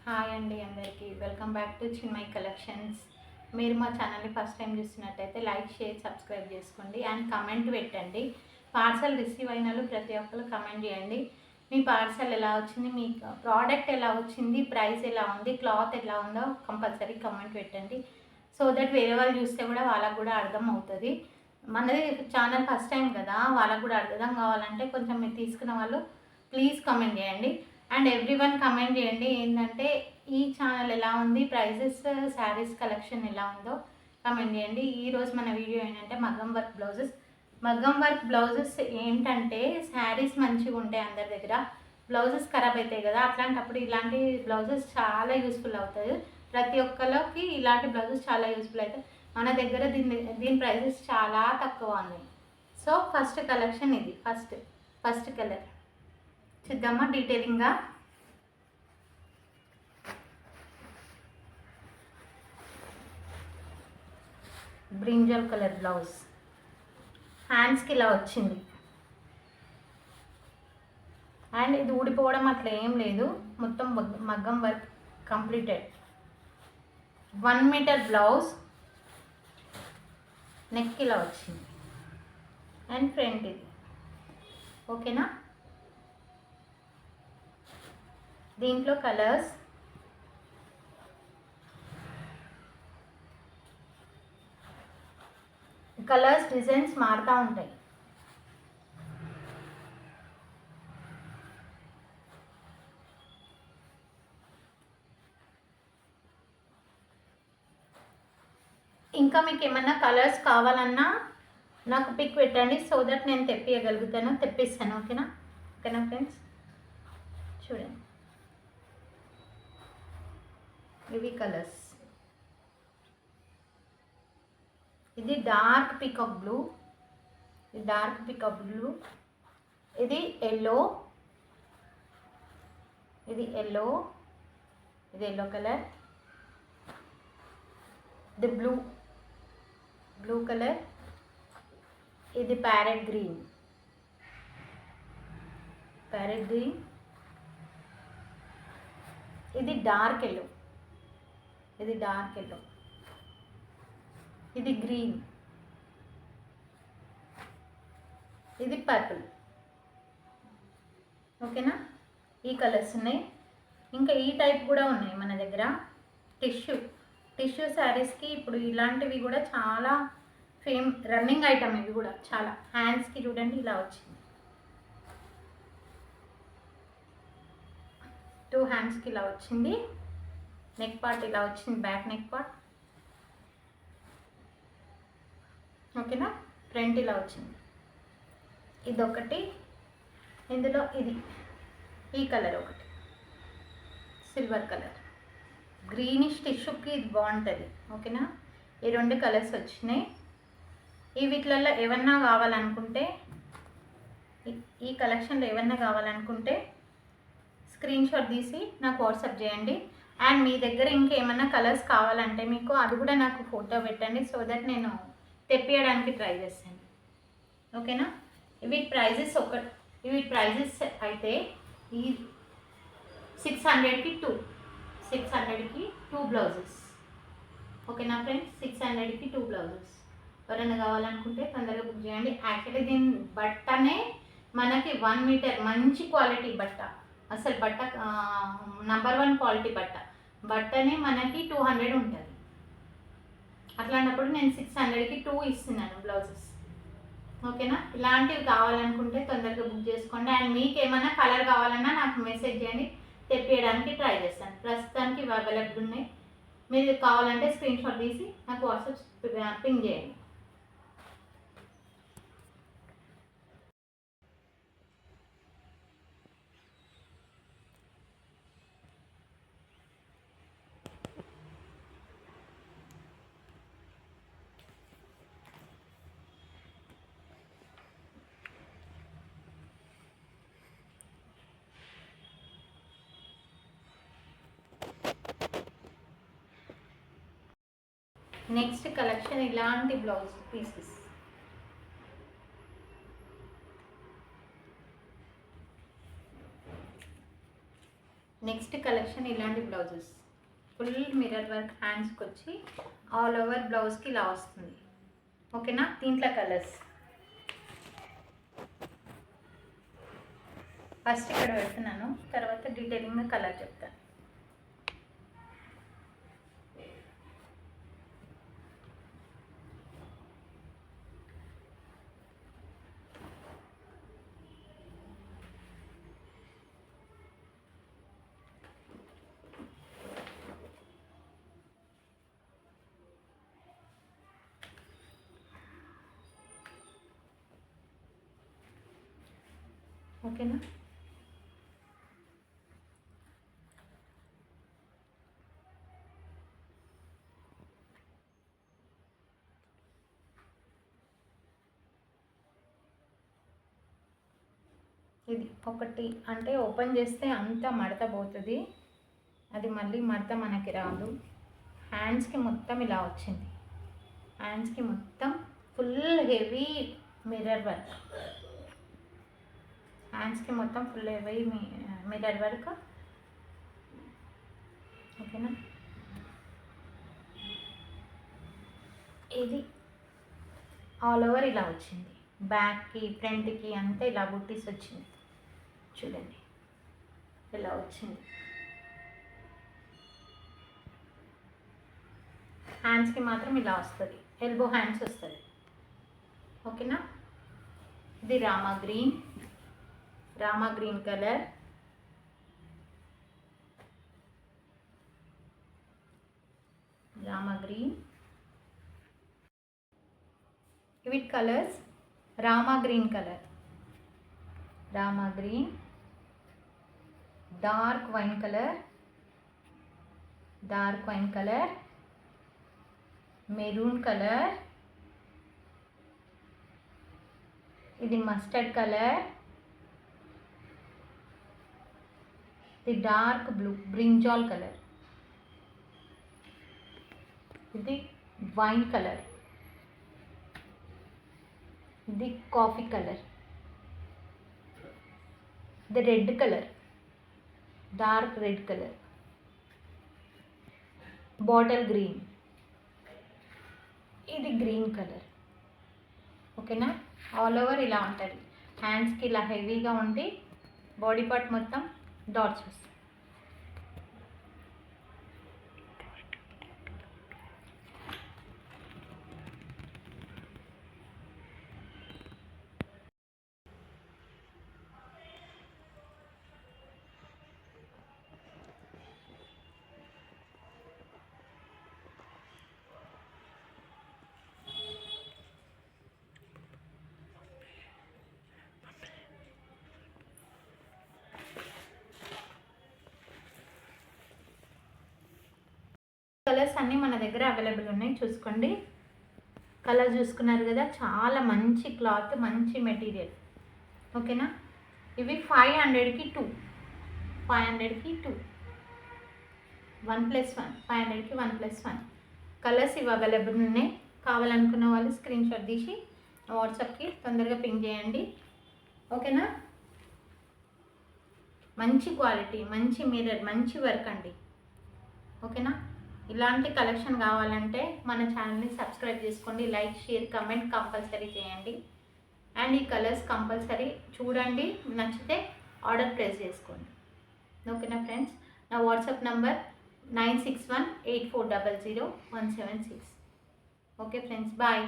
Hi అండి అందరికీ welcome back to Chinmayi collections. మీరు మా ఛానల్ని ఫస్ట్ టైం చూస్తున్నట్టయితే లైక్ షేర్ సబ్స్క్రైబ్ చేసుకోండి అండ్ కమెంట్ పెట్టండి. పార్సల్ రిసీవ్ అయిన వాళ్ళు ప్రతి ఒక్కరు కమెంట్ చేయండి. మీ పార్సల్ ఎలా వచ్చింది, మీ ప్రోడక్ట్ ఎలా వచ్చింది, ప్రైస్ ఎలా ఉంది, క్లాత్ ఎలా ఉందో కంపల్సరీ కమెంట్ పెట్టండి. సో దట్ వేరే వాళ్ళు చూస్తే కూడా వాళ్ళకు కూడా అర్థం అవుతుంది. మనది ఛానల్ ఫస్ట్ టైం కదా, వాళ్ళకు కూడా అర్థం కావాలంటే కొంచెం మీరు తీసుకున్న వాళ్ళు ప్లీజ్ కమెంట్ చేయండి. అండ్ ఎవ్రీవన్ కమెంట్ చేయండి ఏంటంటే ఈ ఛానల్ ఎలా ఉంది, ప్రైజెస్, శారీస్ కలెక్షన్ ఎలా ఉందో కమెంట్ చేయండి. ఈరోజు మన వీడియో ఏంటంటే మగ్గం వర్క్ బ్లౌజెస్. మగ్గం వర్క్ బ్లౌజెస్ ఏంటంటే శారీస్ మంచిగా ఉంటాయి, అందరి దగ్గర బ్లౌజెస్ ఖరాబ్ అవుతాయి కదా, అట్లాంటప్పుడు ఇలాంటి బ్లౌజెస్ చాలా యూస్ఫుల్ అవుతాయి. ప్రతి ఒక్కరికి ఇలాంటి బ్లౌజెస్ చాలా యూస్ఫుల్ అవుతాయి. మన దగ్గర దీని ప్రైజెస్ చాలా తక్కువ ఉన్నాయి. సో ఫస్ట్ కలెక్షన్ ఇది, ఫస్ట్ కలర్ చూద్దామా డీటెయిలింగ్గా. బ్రింజల్ కలర్ బ్లౌజ్, హ్యాండ్స్కి ఇలా వచ్చింది. అండ్ ఇది ఊడిపోవడం అట్లా ఏం లేదు, మొత్తం మగ్గం work completed. 1 meter blouse, neck ఇలా వచ్చింది అండ్ ఫ్రంట్ ఇది. ఓకేనా, దీంట్లో కలర్స్ డిజైన్స్ మారుతూ ఉంటాయి. ఇంకా మీకు ఏమన్నా కలర్స్ కావాలన్నా నాకు పిక్ పెట్టండి, సో దట్ నేను తెప్పిస్తాను. ఓకేనా ఫ్రెండ్స్, చూడండి ఇవి కలర్స్. ఇది డార్క్ పీకాక్ బ్లూ, ఇది ఎల్లో, ఇది ఎల్లో కలర్, ఇది బ్లూ కలర్, ఇది ప్యారెట్ గ్రీన్, ఇది డార్క్ ఎల్లో, ఇది గ్రీన్, ఇది పర్పుల్. ఓకేనా, ఈ కలర్స్ ఉన్నాయి. ఇంకా ఈ టైప్ కూడా ఉన్నాయి మన దగ్గర. టిష్యూ శారీస్కి ఇప్పుడు ఇలాంటివి కూడా చాలా రన్నింగ్ ఐటమ్. ఇవి కూడా చాలా. హ్యాండ్స్కి చూడండి ఇలా వచ్చింది, 2 హ్యాండ్స్కి ఇలా వచ్చింది. నెక్ పార్ట్ ఇలా వచ్చింది, బ్యాక్ నెక్ పార్ట్. ఓకేనా, ఫ్రంట్ ఇలా వచ్చింది. ఇదొకటి, ఇందులో ఈ కలర్ ఒకటి, సిల్వర్ కలర్, గ్రీనిష్ టిష్యూకి ఇది బాగుంటుంది. ఓకేనా, ఈ 2 కలర్స్ వచ్చినాయి. వీటిలలో ఏమన్నా కావాలనుకుంటే, ఈ కలెక్షన్లో ఏమన్నా కావాలనుకుంటే స్క్రీన్ షాట్ తీసి నాకు వాట్సాప్ చేయండి. అండ్ మీ దగ్గర ఇంకేమన్నా కలర్స్ కావాలంటే మీకు అది కూడా నాకు ఫోటో పెట్టండి, సో దట్ నేను తెప్పియడానికి ట్రై చేస్తాను. ఓకేనా, వీటి ప్రైజెస్ అయితే ఈ 600కి 2 బ్లౌజెస్. ఓకేనా ఫ్రెండ్స్, 600కి 2 బ్లౌజెస్. ఎవరైనా కావాలనుకుంటే తొందరగా బుక్ చేయండి. యాక్చువల్లీ దీని బట్టనే మనకి 1 మీటర్ మంచి క్వాలిటీ బట్ట, అసలు బట్ట నంబర్ 1 క్వాలిటీ బట్టనే మనకి 200 ఉంటుంది. అట్లాంటప్పుడు నేను 600కి 2 ఇస్తున్నాను బ్లౌజెస్. ఓకేనా, ఇలాంటివి కావాలనుకుంటే తొందరగా బుక్ చేసుకోండి. అండ్ మీకు ఏమైనా కలర్ కావాలన్నా నాకు మెసేజ్ చేయండి, తెప్పియడానికి ట్రై చేస్తాను. ప్రస్తుతానికి అవైలబుల్ ఉన్నాయి. మీరు కావాలంటే స్క్రీన్ షాట్ తీసి నాకు వాట్సాప్ పింగ్ చేయండి. నెక్స్ట్ కలెక్షన్ ఇలాంటి బ్లౌజ్ పీసెస్. నెక్స్ట్ కలెక్షన్ ఇలాంటి బ్లౌజెస్ ఫుల్ మిర్రర్ వర్క్ హ్యాండ్స్కి వచ్చి ఆల్ ఓవర్ బ్లౌజ్కి ఇలా వస్తుంది. ఓకేనా, దీంట్లో కలర్స్ ఫస్ట్ ఇక్కడ పెడుతున్నాను, తర్వాత డీటెయిలింగ్గా కలర్ చెప్తాను. ఓకేనా, ఇది ఒకటి అంటే ఓపెన్ చేస్తే అంతా మడత పోతుంది, అది మళ్ళీ మడత మనకి రాదు. హ్యాండ్స్కి మొత్తం ఇలా వచ్చింది, హ్యాండ్స్కి మొత్తం ఫుల్ హెవీ మిర్రర్ వర్క్, హ్యాండ్స్కి మొత్తం ఫుల్ హెవీ మిర్రర్ వర్క్. ఓకేనా, ఇది ఆల్ ఓవర్ ఇలా వచ్చింది, బ్యాక్కి ఫ్రంట్కి అంతా ఇలా బుట్టీస్ వచ్చింది. చూడండి ఇలా వచ్చింది. హ్యాండ్స్కి మాత్రం ఇలా వస్తుంది, ఎల్బో హ్యాండ్స్ వస్తుంది. ఓకేనా, ఇది Rama green colour, Rama green. ఇవి colours Rama green colour, Rama green, dark wine colour, maroon colour, ఇది మస్టర్డ్ కలర్, ఇది డార్క్ బ్లూ బ్రింజాల్ కలర్, ఇది వైన్ కలర్, ఇది కాఫీ కలర్, ఇది red colour, dark red colour, bottle green, ఇది గ్రీన్ కలర్. ఓకేనా, all over ఇలా ఉంటుంది, హ్యాండ్స్కి ఇలా హెవీగా ఉండి బాడీ పార్ట్ మొత్తం డాట్స్ వస్తాయి. కలర్స్ అన్నీ మన దగ్గర అవైలబుల్ ఉన్నాయి, చూసుకోండి. కలర్ చూసుకున్నారు కదా, చాలా మంచి క్లాత్, మంచి మెటీరియల్. ఓకేనా, ఇవి 500కి 2, 500కి 2, 1+1, 500కి 1+1 కలర్స్ ఇవి అవైలబుల్ ఉన్నాయి. కావాలనుకున్న వాళ్ళు స్క్రీన్ షాట్ తీసి వాట్సాప్కి తొందరగా పింగ్ చేయండి. ఓకేనా, మంచి క్వాలిటీ, మంచి మిర్రర్, మంచి వర్క్ అండి. ఓకేనా, ఇలాంటి కలెక్షన్ కావాలంటే మన ఛానల్ని సబ్స్క్రైబ్ చేసుకోండి, లైక్, షేర్, కమెంట్ కంపల్సరీ చేయండి. అండ్ ఈ కలర్స్ కంపల్సరీ చూడండి, నచ్చితే ఆర్డర్ ప్లేస్ చేసుకోండి. ఓకేనా ఫ్రెండ్స్, నా WhatsApp number 9618400176. Okay friends, bye.